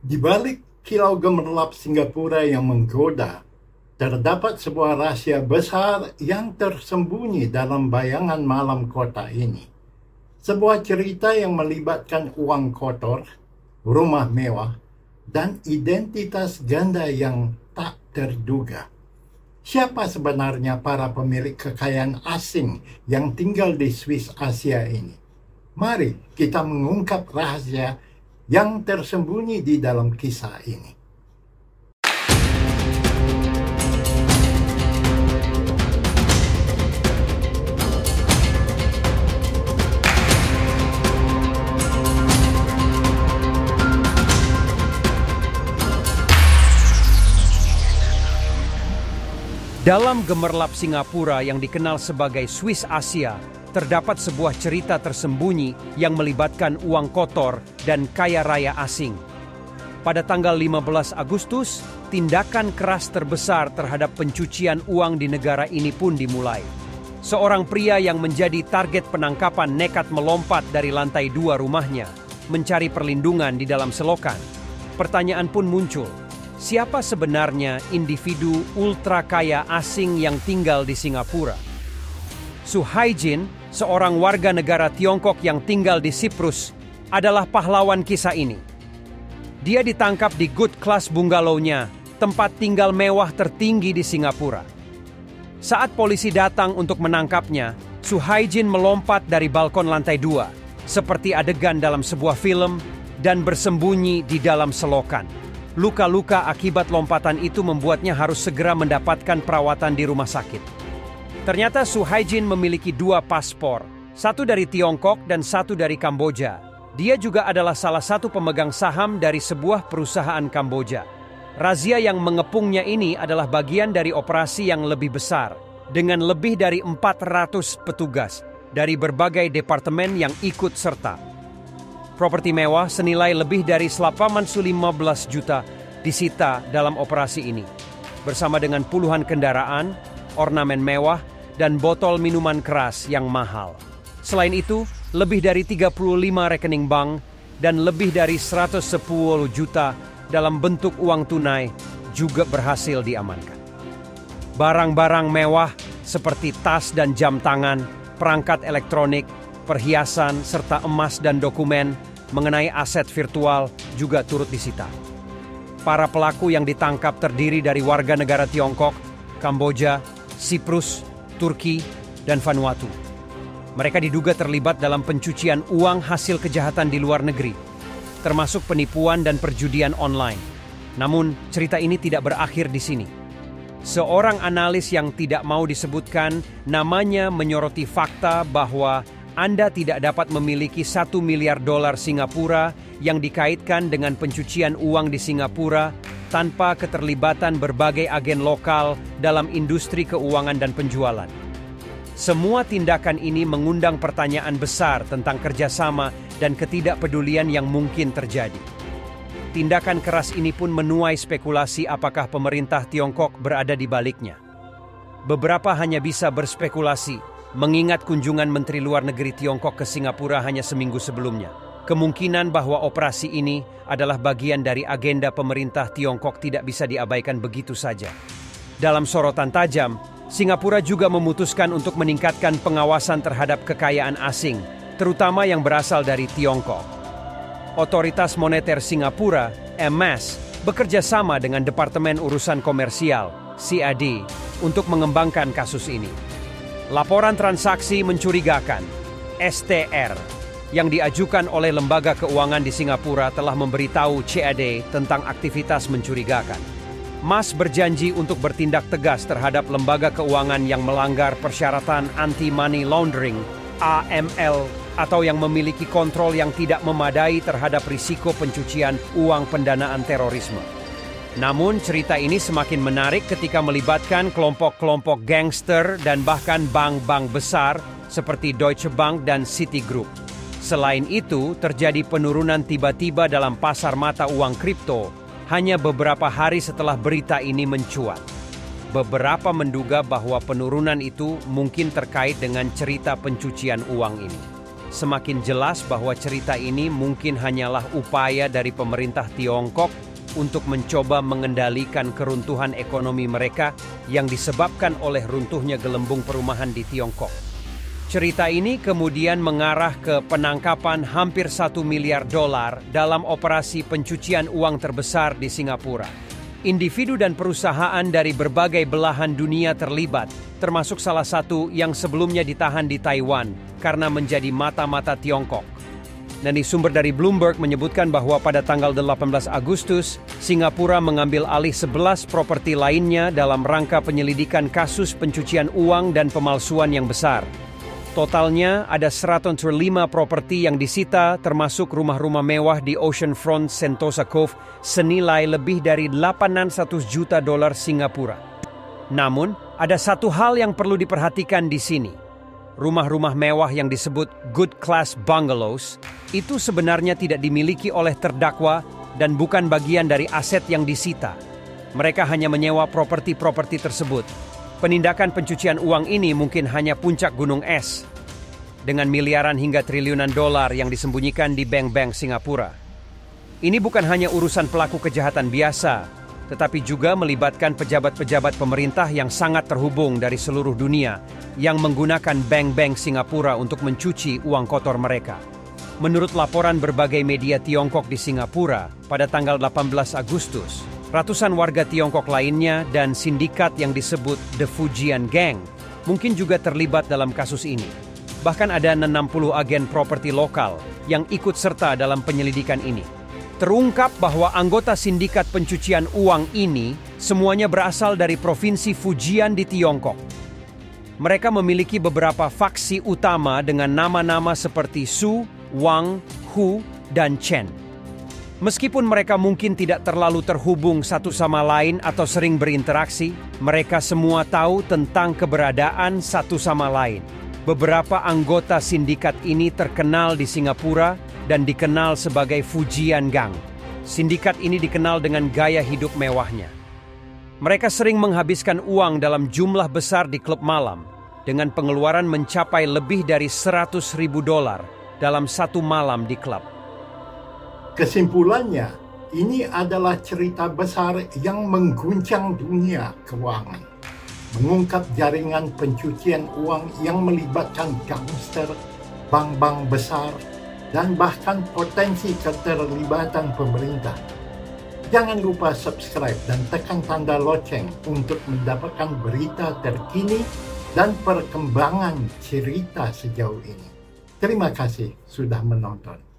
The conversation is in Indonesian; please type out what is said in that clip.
Di balik kilau gemerlap Singapura yang menggoda, terdapat sebuah rahasia besar yang tersembunyi dalam bayangan malam kota ini. Sebuah cerita yang melibatkan uang kotor, rumah mewah, dan identitas ganda yang tak terduga. Siapa sebenarnya para pemilik kekayaan asing yang tinggal di Swiss Asia ini? Mari kita mengungkap rahasia yang tersembunyi di dalam kisah ini. Dalam gemerlap Singapura yang dikenal sebagai Swiss Asia, terdapat sebuah cerita tersembunyi yang melibatkan uang kotor dan kaya raya asing. Pada tanggal 15 Agustus, tindakan keras terbesar terhadap pencucian uang di negara ini pun dimulai. Seorang pria yang menjadi target penangkapan nekat melompat dari lantai 2 rumahnya, mencari perlindungan di dalam selokan. Pertanyaan pun muncul. Siapa sebenarnya individu ultra kaya asing yang tinggal di Singapura? Su Haijin, seorang warga negara Tiongkok yang tinggal di Siprus, adalah pahlawan kisah ini. Dia ditangkap di Good Class Bungalow-nya, tempat tinggal mewah tertinggi di Singapura. Saat polisi datang untuk menangkapnya, Su Haijin melompat dari balkon lantai 2, seperti adegan dalam sebuah film, dan bersembunyi di dalam selokan. Luka-luka akibat lompatan itu membuatnya harus segera mendapatkan perawatan di rumah sakit. Ternyata Su Haijin memiliki 2 paspor, satu dari Tiongkok dan satu dari Kamboja. Dia juga adalah salah satu pemegang saham dari sebuah perusahaan Kamboja. Razia yang mengepungnya ini adalah bagian dari operasi yang lebih besar, dengan lebih dari 400 petugas dari berbagai departemen yang ikut serta. Properti mewah senilai lebih dari 15 juta disita dalam operasi ini, bersama dengan puluhan kendaraan, ornamen mewah, dan botol minuman keras yang mahal. Selain itu, lebih dari 35 rekening bank dan lebih dari 110 juta dalam bentuk uang tunai juga berhasil diamankan. Barang-barang mewah seperti tas dan jam tangan, perangkat elektronik, perhiasan, serta emas dan dokumen mengenai aset virtual juga turut disita. Para pelaku yang ditangkap terdiri dari warga negara Tiongkok, Kamboja, Siprus, Turki, dan Vanuatu. Mereka diduga terlibat dalam pencucian uang hasil kejahatan di luar negeri, termasuk penipuan dan perjudian online. Namun, cerita ini tidak berakhir di sini. Seorang analis yang tidak mau disebutkan namanya menyoroti fakta bahwa Anda tidak dapat memiliki $1 miliar Singapura yang dikaitkan dengan pencucian uang di Singapura tanpa keterlibatan berbagai agen lokal dalam industri keuangan dan penjualan. Semua tindakan ini mengundang pertanyaan besar tentang kerjasama dan ketidakpedulian yang mungkin terjadi. Tindakan keras ini pun menuai spekulasi apakah pemerintah Tiongkok berada di baliknya. Beberapa hanya bisa berspekulasi, mengingat kunjungan Menteri Luar Negeri Tiongkok ke Singapura hanya seminggu sebelumnya. Kemungkinan bahwa operasi ini adalah bagian dari agenda pemerintah Tiongkok tidak bisa diabaikan begitu saja. Dalam sorotan tajam, Singapura juga memutuskan untuk meningkatkan pengawasan terhadap kekayaan asing, terutama yang berasal dari Tiongkok. Otoritas Moneter Singapura, MS, bekerja sama dengan Departemen Urusan Komersial, CAD, untuk mengembangkan kasus ini. Laporan transaksi mencurigakan, STR, yang diajukan oleh lembaga keuangan di Singapura telah memberitahu CAD tentang aktivitas mencurigakan. MAS berjanji untuk bertindak tegas terhadap lembaga keuangan yang melanggar persyaratan anti-money laundering, AML, atau yang memiliki kontrol yang tidak memadai terhadap risiko pencucian uang pendanaan terorisme. Namun cerita ini semakin menarik ketika melibatkan kelompok-kelompok gangster dan bahkan bank-bank besar seperti Deutsche Bank dan Citigroup. Selain itu, terjadi penurunan tiba-tiba dalam pasar mata uang kripto hanya beberapa hari setelah berita ini mencuat. Beberapa menduga bahwa penurunan itu mungkin terkait dengan cerita pencucian uang ini. semakin jelas bahwa cerita ini mungkin hanyalah upaya dari pemerintah Tiongkok untuk mencoba mengendalikan keruntuhan ekonomi mereka yang disebabkan oleh runtuhnya gelembung perumahan di Tiongkok. Cerita ini kemudian mengarah ke penangkapan hampir $1 miliar dalam operasi pencucian uang terbesar di Singapura. Individu dan perusahaan dari berbagai belahan dunia terlibat, termasuk salah satu yang sebelumnya ditahan di Taiwan karena menjadi mata-mata Tiongkok. Dan di sumber dari Bloomberg menyebutkan bahwa pada tanggal 18 Agustus, Singapura mengambil alih 11 properti lainnya dalam rangka penyelidikan kasus pencucian uang dan pemalsuan yang besar. Totalnya ada 105 properti yang disita, termasuk rumah-rumah mewah di Oceanfront Sentosa Cove senilai lebih dari $800 juta Singapura. Namun, ada satu hal yang perlu diperhatikan di sini. Rumah-rumah mewah yang disebut Good Class Bungalows itu sebenarnya tidak dimiliki oleh terdakwa dan bukan bagian dari aset yang disita. Mereka hanya menyewa properti-properti tersebut. Penindakan pencucian uang ini mungkin hanya puncak gunung es, dengan miliaran hingga triliunan dolar yang disembunyikan di bank-bank Singapura. Ini bukan hanya urusan pelaku kejahatan biasa, tetapi juga melibatkan pejabat-pejabat pemerintah yang sangat terhubung dari seluruh dunia yang menggunakan bank-bank Singapura untuk mencuci uang kotor mereka. Menurut laporan berbagai media Tiongkok di Singapura, pada tanggal 18 Agustus, ratusan warga Tiongkok lainnya dan sindikat yang disebut The Fujian Gang mungkin juga terlibat dalam kasus ini. Bahkan ada 60 agen properti lokal yang ikut serta dalam penyelidikan ini. Terungkap bahwa anggota sindikat pencucian uang ini semuanya berasal dari provinsi Fujian di Tiongkok. Mereka memiliki beberapa faksi utama dengan nama-nama seperti Su, Wang, Hu, dan Chen. Meskipun mereka mungkin tidak terlalu terhubung satu sama lain atau sering berinteraksi, mereka semua tahu tentang keberadaan satu sama lain. Beberapa anggota sindikat ini terkenal di Singapura dan dikenal sebagai Fujian Gang. Sindikat ini dikenal dengan gaya hidup mewahnya. Mereka sering menghabiskan uang dalam jumlah besar di klub malam, dengan pengeluaran mencapai lebih dari $100.000 dalam satu malam di klub. Kesimpulannya, ini adalah cerita besar yang mengguncang dunia keuangan. Mengungkap jaringan pencucian uang yang melibatkan gangster, bank-bank besar, dan bahkan potensi keterlibatan pemerintah. Jangan lupa subscribe dan tekan tanda loceng untuk mendapatkan berita terkini dan perkembangan cerita sejauh ini. Terima kasih sudah menonton.